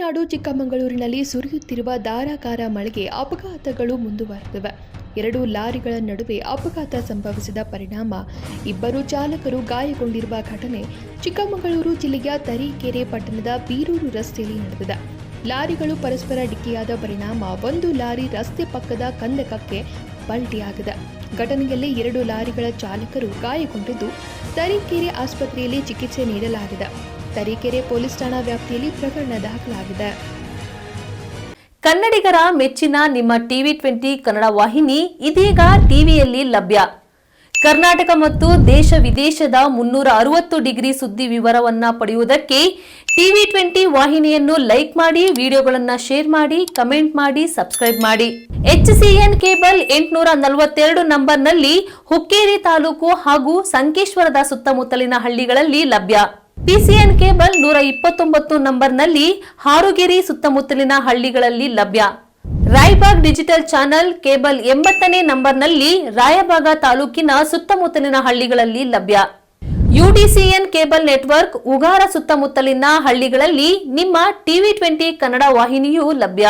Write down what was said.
ಮಲೆನಾಡು ಚಿಕ್ಕಮಗಳೂರಿನಲ್ಲಿ ಸುರಿಯುತ್ತಿರುವ ಧಾರಾಕಾರ ಮಳೆಗೆ ಅಪಘಾತಗಳು ಮುಂದುವರೆದಿವೆ. 2 ಲಾರಿಗಳ ನಡುವೆ ಅಪಘಾತ ಸಂಭವಿಸಿದ ಪರಿಣಾಮ ಇಬ್ಬರು ಚಾಲಕರು ಗಾಯಗೊಂಡಿರುವ ಘಟನೆ ಚಿಕ್ಕಮಗಳೂರು ಜಿಲ್ಲೆಯ ತರೀಕೆರೆ ಪಟ್ಟಣದ ಬೀರೂರು ರಸ್ತೆಯಲ್ಲಿ ನಡೆದಿದೆ. ಲಾರಿಗಳು ಪರಸ್ಪರ ಡಿಕ್ಕಿಯಾದ ಪರಿಣಾಮ ಒಂದು ಲಾರಿ ರಸ್ತೆ ಪಕ್ಕದ ಕಂದಕಕ್ಕೆ ಪಲ್ಟಿಯಾಗಿದೆ. ಘಟನೆಯಲ್ಲಿ 2 ಲಾರಿಗಳ ಚಾಲಕರು ಗಾಯಗೊಂಡಿದ್ದು ತರೀಕೆರೆ ಆಸ್ಪತ್ರೆಯಲ್ಲಿ ಚಿಕಿತ್ಸೆ ನೀಡಲಾಗಿದೆ. ತರೀಕೆರೆ ಪೊಲೀಸ್ ಠಾಣಾ ವ್ಯಾಪ್ತಿಯಲ್ಲಿ ಪ್ರಕರಣ ದಾಖಲಾಗಿದೆ. ಕನ್ನಡಿಗರ ಮೆಚ್ಚಿನ ನಿಮ್ಮ ಟಿವಿ 20 ಕನ್ನಡ ವಾಹಿನಿ ಇದೀಗ ಟಿವಿಯಲ್ಲಿ ಲಭ್ಯ. ಕರ್ನಾಟಕ ಮತ್ತು ದೇಶ ವಿದೇಶದ 360 ಡಿಗ್ರಿ ಸುದ್ದಿ ವಿವರವನ್ನ ಪಡೆಯುವುದಕ್ಕೆ ಟಿವಿ 20 ವಾಹಿನಿಯನ್ನು ಲೈಕ್ ಮಾಡಿ, ವಿಡಿಯೋಗಳನ್ನು ಶೇರ್ ಮಾಡಿ, ಕಮೆಂಟ್ ಮಾಡಿ, ಸಬ್ಸ್ಕ್ರೈಬ್ ಮಾಡಿ. HCN ಕೇಬಲ್ 842 ನಂಬರ್ನಲ್ಲಿ ಹುಕ್ಕೇರಿ ತಾಲೂಕು ಹಾಗೂ ಸಂಕೇಶ್ವರದ ಸುತ್ತಮುತ್ತಲಿನ ಹಳ್ಳಿಗಳಲ್ಲಿ ಲಭ್ಯ. PCN ಕೇಬಲ್ 129 ನಂಬರ್ನಲ್ಲಿ ಹಾರುಗೆರೆ ಸುತ್ತಮುತ್ತಲಿನ ಹಳ್ಳಿಗಳಲ್ಲಿ ಲಭ್ಯ. ರಾಯಬಾಗ್ ಡಿಜಿಟಲ್ ಚಾನೆಲ್ ಕೇಬಲ್ 80ನೇ ನಂಬರ್ನಲ್ಲಿ ರಾಯಬಾಗ ತಾಲೂಕಿನ ಸುತ್ತಮುತ್ತಲಿನ ಹಳ್ಳಿಗಳಲ್ಲಿ ಲಭ್ಯ. UDCN ಕೇಬಲ್ ನೆಟ್ವರ್ಕ್ ಉಗಾರ ಸುತ್ತಮುತ್ತಲಿನ ಹಳ್ಳಿಗಳಲ್ಲಿ ನಿಮ್ಮ ಟಿವಿ 20 ಕನ್ನಡ ವಾಹಿನಿಯೂ ಲಭ್ಯ.